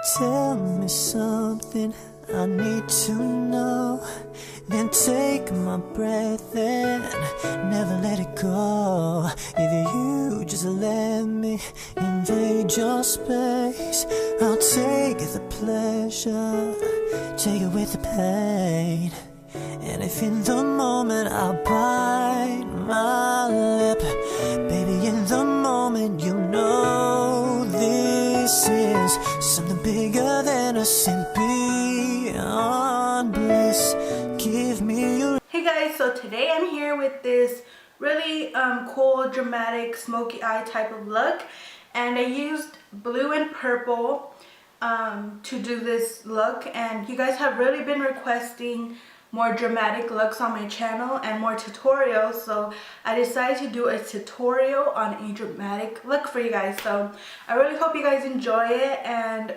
Tell me something I need to know, then take my breath and never let it go. If you just let me invade your space, I'll take the pleasure, take it with the pain. And if in the moment I bite my lip, baby, in the moment you know this is something bigger than a sin, beyond bliss. Give me your... Hey guys, so today I'm here with this really cool, dramatic, smoky eye type of look, and I used blue and purple to do this look, and you guys have really been requesting more dramatic looks on my channel and more tutorials, so I decided to do a tutorial on a dramatic look for you guys. So I really hope you guys enjoy it, and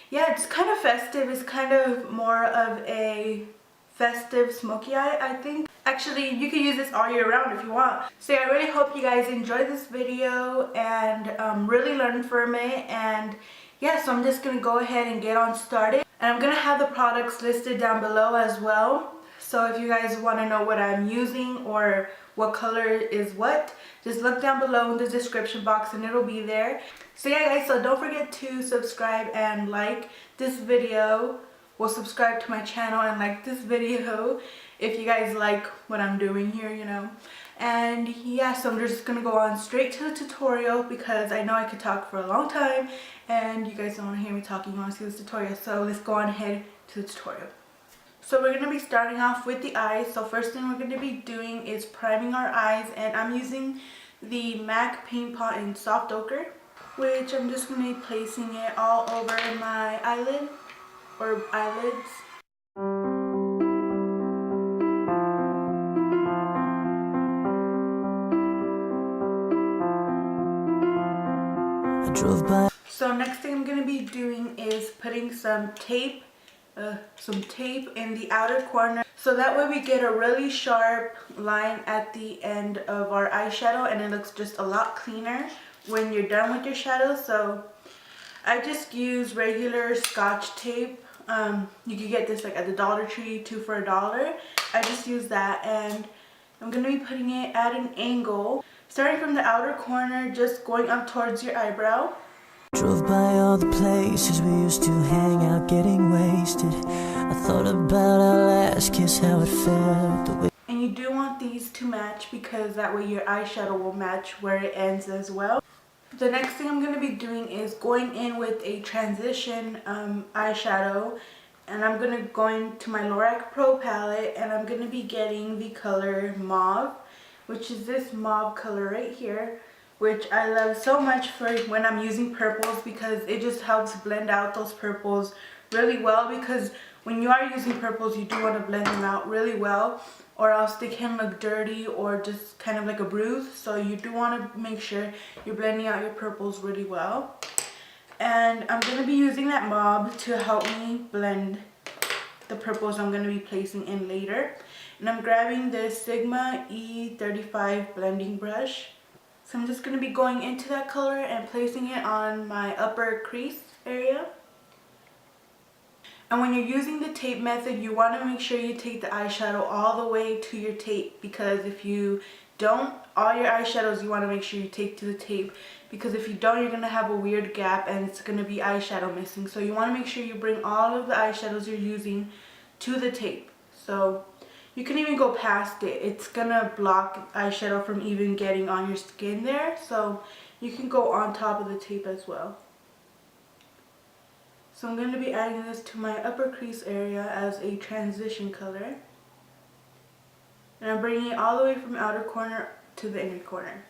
yeah, it's kind of festive. It's kind of more of a festive smoky eye, I think. Actually, you can use this all year round if you want. So yeah, I really hope you guys enjoy this video and really learn from it. And yeah, so I'm just gonna go ahead and get on started, and I'm gonna have the products listed down below as well. So if you guys want to know what I'm using or what color is what, just look down below in the description box and it'll be there. So yeah guys, so don't forget to subscribe and like this video. Well, subscribe to my channel and like this video if you guys like what I'm doing here, you know. And yeah, so I'm just gonna go on straight to the tutorial because I know I could talk for a long time and you guys don't want to hear me talking. You want to see this tutorial, so let's go on ahead to the tutorial. So we're gonna be starting off with the eyes. So first thing we're gonna be doing is priming our eyes, and I'm using the MAC Paint Pot in Soft Ochre, which I'm just gonna be placing it all over my eyelid or eyelids. I drove by. So next thing I'm going to be doing is putting some tape in the outer corner, so that way we get a really sharp line at the end of our eyeshadow and it looks just a lot cleaner when you're done with your shadow. So I just use regular Scotch tape. You can get this like at the Dollar Tree, 2 for $1. I just use that, and I'm going to be putting it at an angle, starting from the outer corner, just going up towards your eyebrow. Drove by all the places we used to hang out, getting wasted. I thought about our last kiss, how it felt, the way. And you do want these to match because that way your eyeshadow will match where it ends as well. The next thing I'm going to be doing is going in with a transition eyeshadow, and I'm going to go into my Lorac Pro palette, and I'm going to be getting the color Mauve, which is this mauve color right here, which I love so much for when I'm using purples because it just helps blend out those purples really well, because when you are using purples you do want to blend them out really well, or else they can look dirty or just kind of like a bruise. So you do want to make sure you're blending out your purples really well. And I'm going to be using that mauve to help me blend the purples I'm going to be placing in later. And I'm grabbing this Sigma E35 blending brush. So I'm just going to be going into that color and placing it on my upper crease area. And when you're using the tape method, you want to make sure you take the eyeshadow all the way to your tape, because if you don't, all your eyeshadows you want to make sure you take to the tape, because if you don't, you're going to have a weird gap and it's going to be eyeshadow missing. So you want to make sure you bring all of the eyeshadows you're using to the tape. So you can even go past it. It's going to block eyeshadow from even getting on your skin there. So you can go on top of the tape as well. So I'm going to be adding this to my upper crease area as a transition color. And I'm bringing it all the way from outer corner to the inner corner.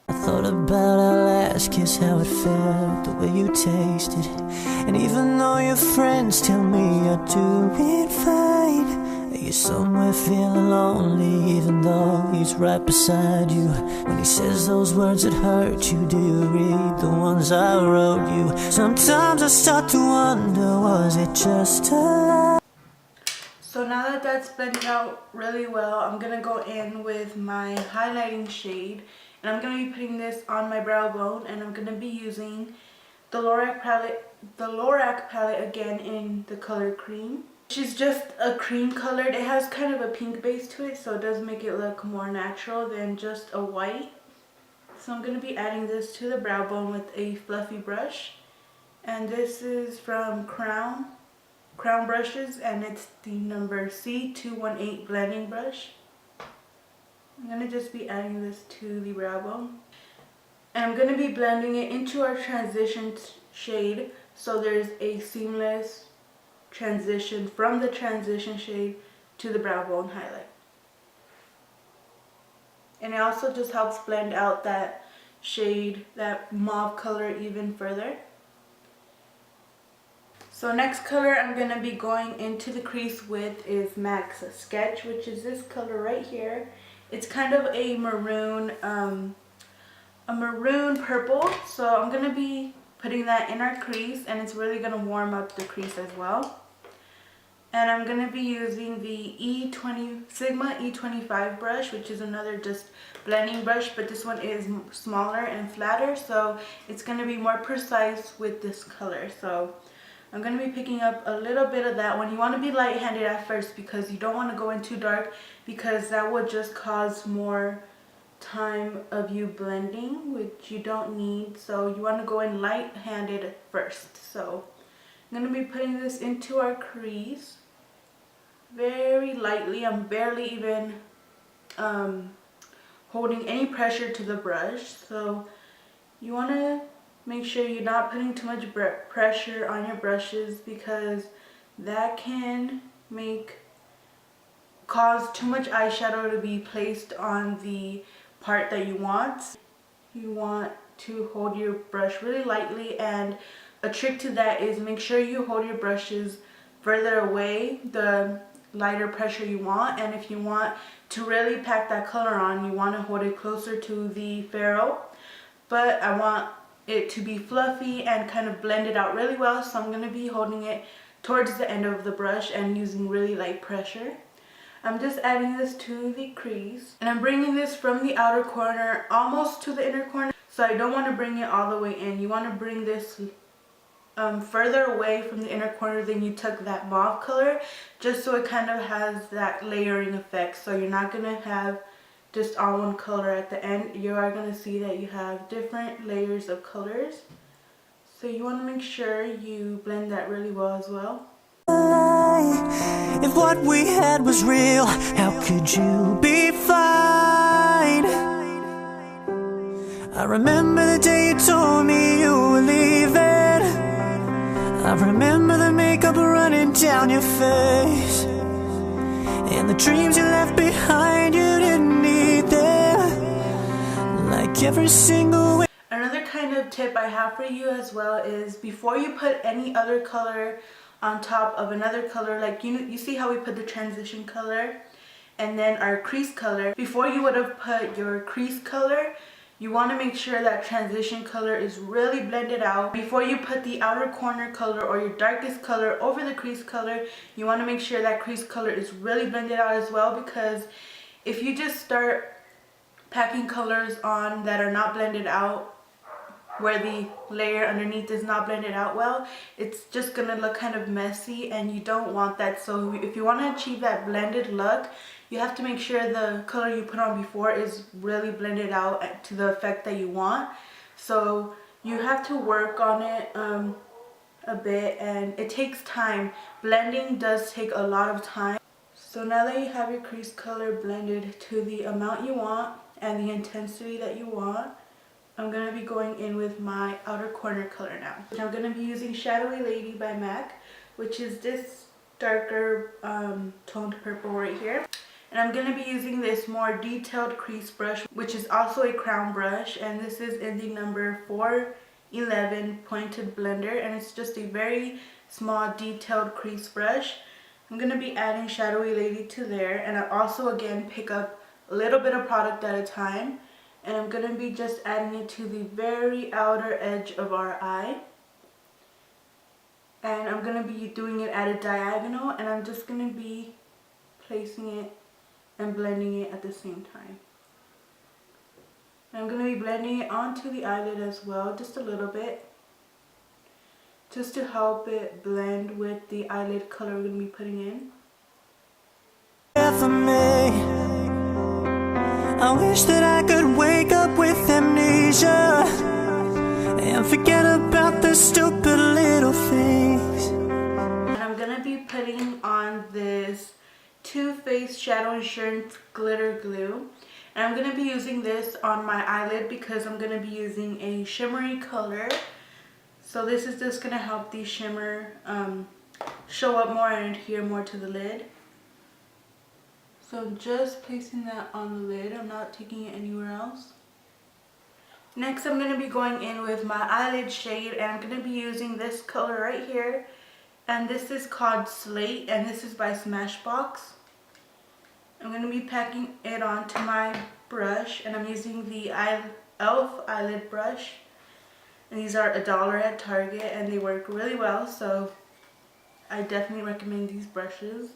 I thought about our last kiss, how it felt, the way you tasted. And even though your friends tell me you're doing fine, you're somewhere feeling lonely, even though he's right beside you. When he says those words that hurt you, do you read the ones I wrote you? Sometimes I start to wonder, was it just a lie? So now that that's blended out really well, I'm going to go in with my highlighting shade. And I'm going to be putting this on my brow bone, and I'm going to be using the Lorac palette again in the color cream. She's just a cream colored. It has kind of a pink base to it, so it does make it look more natural than just a white. So I'm going to be adding this to the brow bone with a fluffy brush. And this is from Crown Brushes, and it's the number C218 blending brush. I'm going to just be adding this to the brow bone. And I'm going to be blending it into our transition shade, so there's a seamless transition from the transition shade to the brow bone highlight. And it also just helps blend out that shade, that mauve color, even further. So next color I'm going to be going into the crease with is MAC's Sketch, which is this color right here. It's kind of a maroon purple, so I'm going to be putting that in our crease, and it's really going to warm up the crease as well. And I'm going to be using the Sigma E25 brush, which is another just blending brush, but this one is smaller and flatter, so it's going to be more precise with this color. So I'm going to be picking up a little bit of that one. You want to be light-handed at first because you don't want to go in too dark, because that would just cause more time of you blending, which you don't need. So you want to go in light-handed first. So I'm going to be putting this into our crease very lightly. I'm barely even holding any pressure to the brush. So you want to make sure you're not putting too much pressure on your brushes, because that can cause too much eyeshadow to be placed on the part that you want. You want to hold your brush really lightly, and a trick to that is make sure you hold your brushes further away the lighter pressure you want. And if you want to really pack that color on, you want to hold it closer to the ferrule. But I want it to be fluffy and kind of blend it out really well, so I'm going to be holding it towards the end of the brush and using really light pressure. I'm just adding this to the crease, and I'm bringing this from the outer corner almost to the inner corner, so I don't want to bring it all the way in. You want to bring this further away from the inner corner than you took that mauve color, just so it kind of has that layering effect. So you're not going to have just all one color at the end. You are going to see that you have different layers of colors. So you want to make sure you blend that really well as well. If what we had was real, how could you be fine? I remember the day you told me you were leaving. I remember the makeup running down your face, and the dreams you left behind you didn't need them, like every single way. Another kind of tip I have for you as well is, before you put any other color on top of another color, like you see how we put the transition color and then our crease color, before you would have put your crease color, you want to make sure that transition color is really blended out. Before you put the outer corner color or your darkest color over the crease color, you want to make sure that crease color is really blended out as well, because if you just start packing colors on that are not blended out, where the layer underneath is not blended out well, it's just gonna look kind of messy, and you don't want that. So if you want to achieve that blended look, you have to make sure the color you put on before is really blended out to the effect that you want. So you have to work on it a bit, and it takes time. Blending does take a lot of time. So now that you have your crease color blended to the amount you want and the intensity that you want, I'm going to be going in with my outer corner color now. I'm going to be using Shadowy Lady by MAC, which is this darker toned purple right here. And I'm going to be using this more detailed crease brush, which is also a crown brush, and this is in the number 411 pointed blender, and it's just a very small detailed crease brush. I'm going to be adding Shadowy Lady to there, and I also again pick up a little bit of product at a time. And I'm going to be just adding it to the very outer edge of our eye. And I'm going to be doing it at a diagonal, and I'm just going to be placing it and blending it at the same time. And I'm going to be blending it onto the eyelid as well, just a little bit. just to help it blend with the eyelid color we're going to be putting in. For me, I wish that I could wake up with amnesia and forget about the stupid little things. And I'm going to be putting on this Too Faced Shadow Insurance Glitter Glue. And I'm going to be using this on my eyelid because I'm going to be using a shimmery color. So this is just going to help the shimmer show up more and adhere more to the lid. So I'm just placing that on the lid. I'm not taking it anywhere else. Next I'm going to be going in with my eyelid shade, and I'm going to be using this color right here. And this is called Slate, and this is by Smashbox. I'm going to be packing it onto my brush, and I'm using the e.l.f. eyelid brush. And these are $1 at Target, and they work really well, so I definitely recommend these brushes.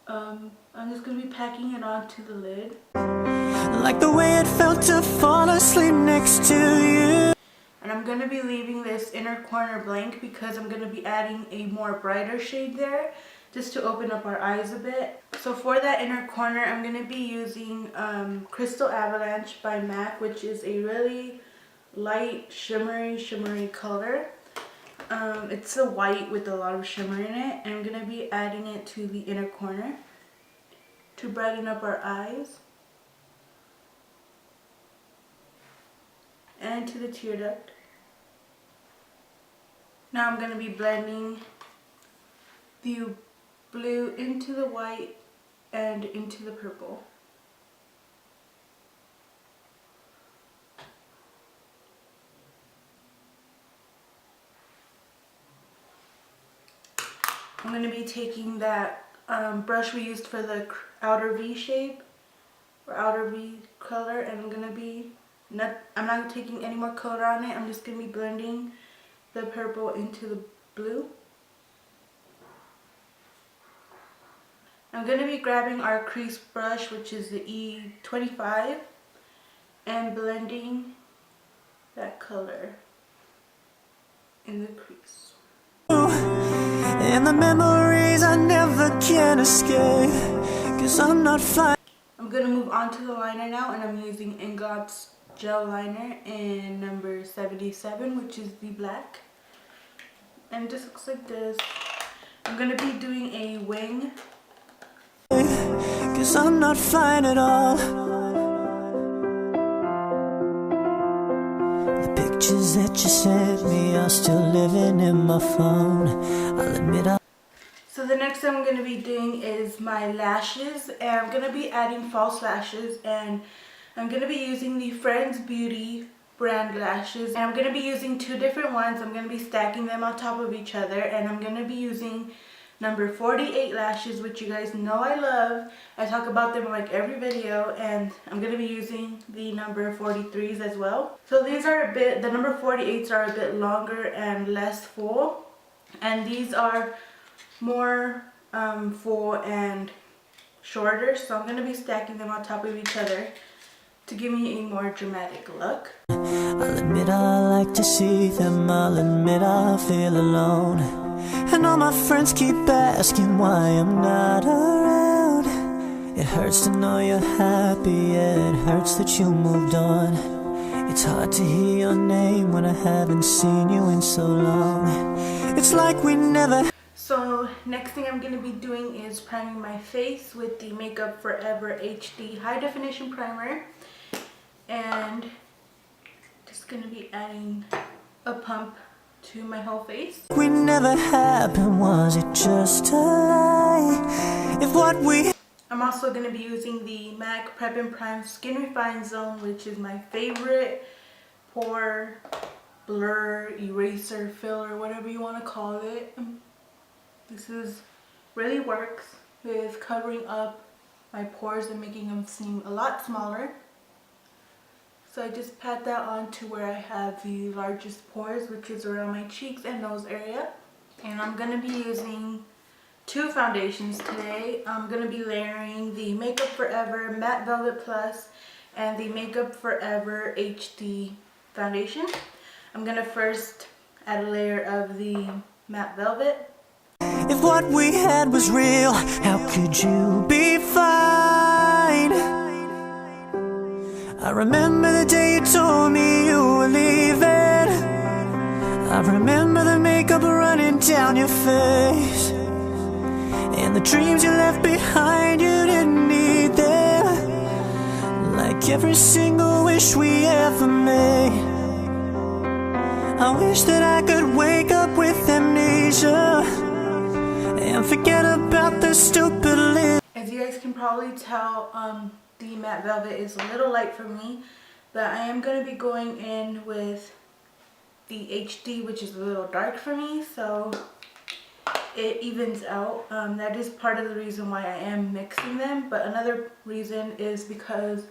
I'm just going to be packing it onto the lid. Like the way it felt to fall asleep next to you. And I'm going to be leaving this inner corner blank because I'm going to be adding a more brighter shade there, just to open up our eyes a bit. So for that inner corner, I'm going to be using Crystal Avalanche by MAC, which is a really light shimmery color. It's a white with a lot of shimmer in it, and I'm going to be adding it to the inner corner to brighten up our eyes and to the tear duct. Now I'm going to be blending the blue into the white and into the purple. I'm going to be taking that brush we used for the outer V shape or outer V color, and I'm not taking any more color on it. I'm just going to be blending the purple into the blue. I'm going to be grabbing our crease brush, which is the E25, and blending that color in the crease. And the memories I never can escape, 'cause I'm not fine. I'm going to move on to the liner now, and I'm using Ingot's gel liner in number 77, which is the black. And it just looks like this. I'm going to be doing a wing. 'Cause I'm not fine at all. The pictures that you sent me are still living in my phone. I'll admit So the next thing I'm going to be doing is my lashes, and I'm going to be adding false lashes, and I'm going to be using the Friends Beauty brand lashes, and I'm going to be using two different ones. I'm going to be stacking them on top of each other, and I'm going to be using number 48 lashes, which you guys know I love. I talk about them in like every video, and I'm going to be using the number 43s as well. So these are the number 48s are a bit longer and less full, and these are more full and shorter, so I'm going to be stacking them on top of each other to give me a more dramatic look. I'll admit I like to see them, I'll admit I feel alone, and all my friends keep asking why I'm not around. It hurts to know you're happy, yeah, it hurts that you moved on. It's hard to hear your name when I haven't seen you in so long. It's like we never. So next thing I'm going to be doing is priming my face with the Makeup Forever HD High Definition Primer. And just going to be adding a pump to my whole face. We never happened, was it just a lie? If what we... I'm also going to be using the MAC Prep and Prime Skin Refine Zone, which is my favorite pore blur, eraser, filler, whatever you want to call it. This really works with covering up my pores and making them seem a lot smaller. So I just pat that on to where I have the largest pores, which is around my cheeks and nose area. And I'm going to be using two foundations today. I'm going to be layering the Makeup Forever Matte Velvet Plus and the Makeup Forever HD foundation. I'm going to first add a layer of the matte velvet. If what we had was real, how could you be fine? I remember the day you told me you were leaving. I remember the makeup running down your face, and the dreams you left behind you didn't need them. Like every single wish we ever made. I wish that I could wake up with amnesia and forget about the stupid little. As you guys can probably tell, the matte velvet is a little light for me, but I am going to be going in with the HD, which is a little dark for me, so it evens out. That is part of the reason why I am mixing them, but another reason is because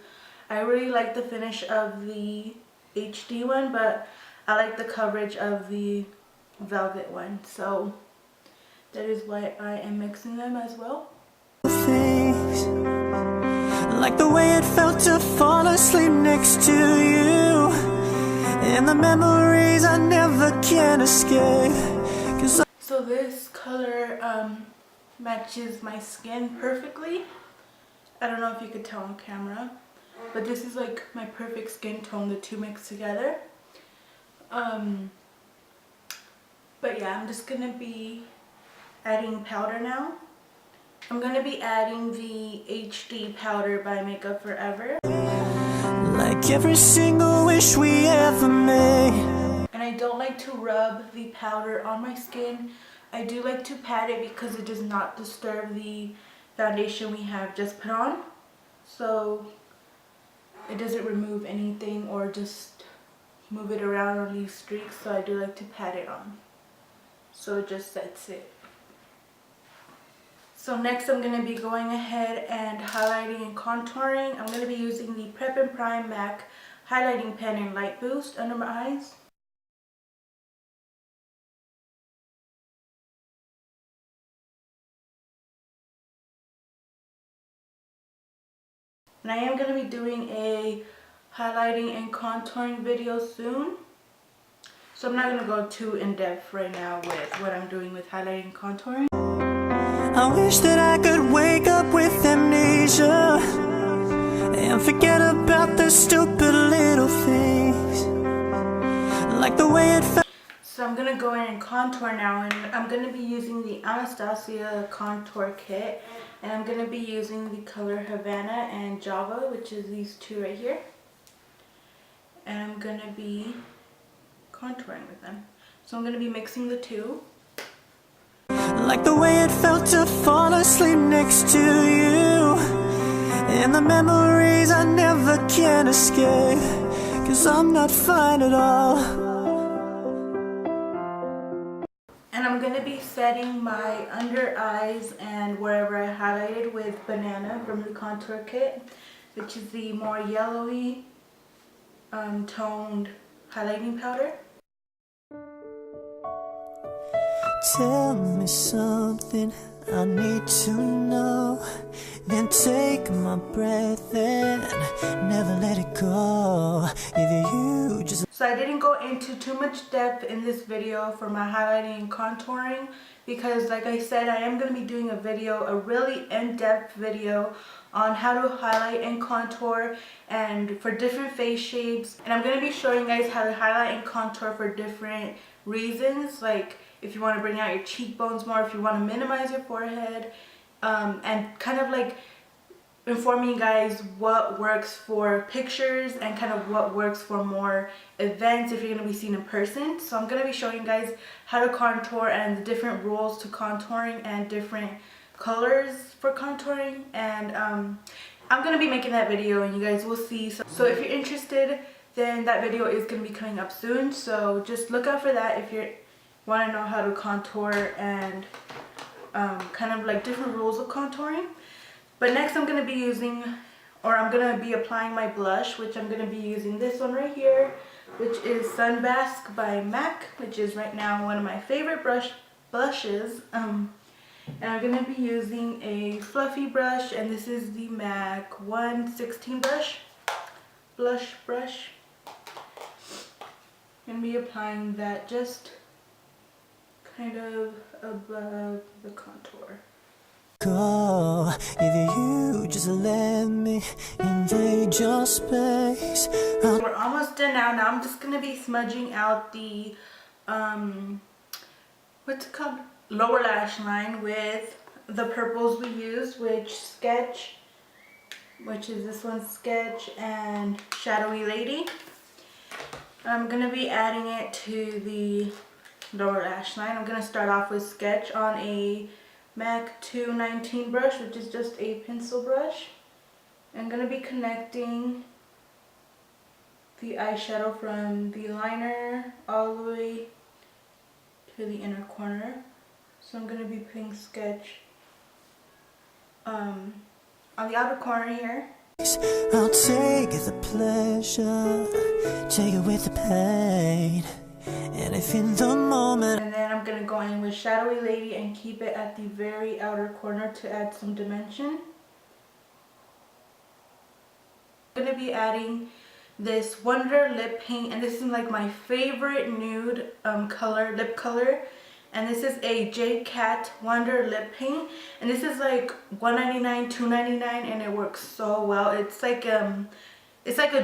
I really like the finish of the HD one, but I like the coverage of the velvet one, so that is why I am mixing them as well. Things like the way it felt to fall asleep next to you, and the memories I never can escape. So this color matches my skin perfectly. I don't know if you could tell on camera, but this is like my perfect skin tone, the two mixed together. But yeah, I'm just gonna be adding powder now. I'm gonna be adding the HD powder by Makeup Forever. Like every single wish we ever made. And I don't like to rub the powder on my skin. I do like to pat it because it does not disturb the foundation we have just put on. So it doesn't remove anything or just move it around or leave streaks. So I do like to pat it on, so it just sets it. So next I'm going to be going ahead and highlighting and contouring. I'm going to be using the Prep and Prime MAC highlighting pen in Light Boost under my eyes. And I am going to be doing a highlighting and contouring video soon. So I'm not going to go too in depth right now with what I'm doing with highlighting and contouring. I wish that I could wake up with amnesia and forget about the stupid little things. Like the way it felt. So I'm going to go in and contour now, and I'm going to be using the Anastasia contour kit, and I'm going to be using the color Havana and Java, which is these two right here. And I'm going to be contouring with them. So I'm going to be mixing the two. Like the way it felt to fall asleep next to you, and the memories I never can escape, 'cause I'm not fine at all. And I'm going to be setting my under eyes and wherever I highlighted with Banana from the contour kit, which is the more yellowy toned highlighting powder. Tell me something I need to know, then take my breath and never let it go. Either you just. So I didn't go into too much depth in this video for my highlighting and contouring because, like I said, I am going to be doing a really in-depth video on how to highlight and contour and for different face shapes. And I'm going to be showing you guys how to highlight and contour for different reasons, like if you want to bring out your cheekbones more, if you want to minimize your forehead, and kind of like informing you guys what works for pictures and kind of what works for more events if you're going to be seen in person. So I'm going to be showing you guys how to contour and the different rules to contouring and different colors for contouring, and I'm going to be making that video and you guys will see. So if you're interested, then that video is going to be coming up soon, so just look out for that if you want to know how to contour and kind of like different rules of contouring. But next I'm going to be using, or I'm going to be applying my blush, which I'm going to be using this one right here, which is Sunbask by MAC, which is right now one of my favorite blushes. And I'm going to be using a fluffy brush, and this is the MAC 116 blush brush. I'm going to be applying that just kind of above the contour. Go, if you just let me invade your space. We're almost done now. Now I'm just going to be smudging out the, what's it called? Lower lash line with the purples we used, which is this one, Sketch and Shadowy Lady. I'm going to be adding it to the lower lash line. I'm going to start off with Sketch on a MAC 219 brush, which is just a pencil brush. I'm going to be connecting the eyeshadow from the liner all the way to the inner corner. So I'm going to be putting Sketch on the outer corner here. I'll take the pleasure, take it with the pain, and if in the moment. And then I'm going to go in with Shadowy Lady and keep it at the very outer corner to add some dimension. I'm going to be adding this Wonder lip paint, and this is like my favorite nude lip color. And this is a J Cat Wonder lip paint, and this is like $1.99, $2.99, and it works so well. It's like a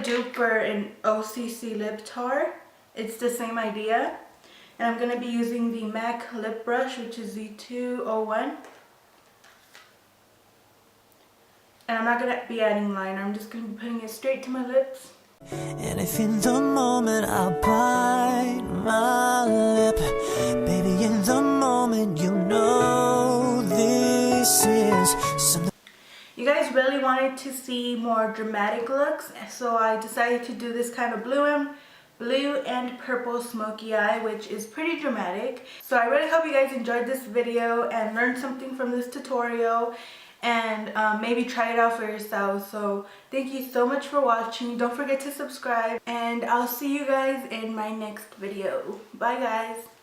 dupe for an OCC lip tar. It's the same idea. And I'm gonna be using the MAC lip brush, which is the 201. And I'm not gonna be adding liner. I'm just gonna be putting it straight to my lips. And if in the moment I bite my lip, baby, in the moment you know this is something. You guys really wanted to see more dramatic looks, so I decided to do this kind of blue and purple smoky eye, which is pretty dramatic. So I really hope you guys enjoyed this video and learned something from this tutorial, and maybe try it out for yourselves. So thank you so much for watching. Don't forget to subscribe, and I'll see you guys in my next video. Bye guys.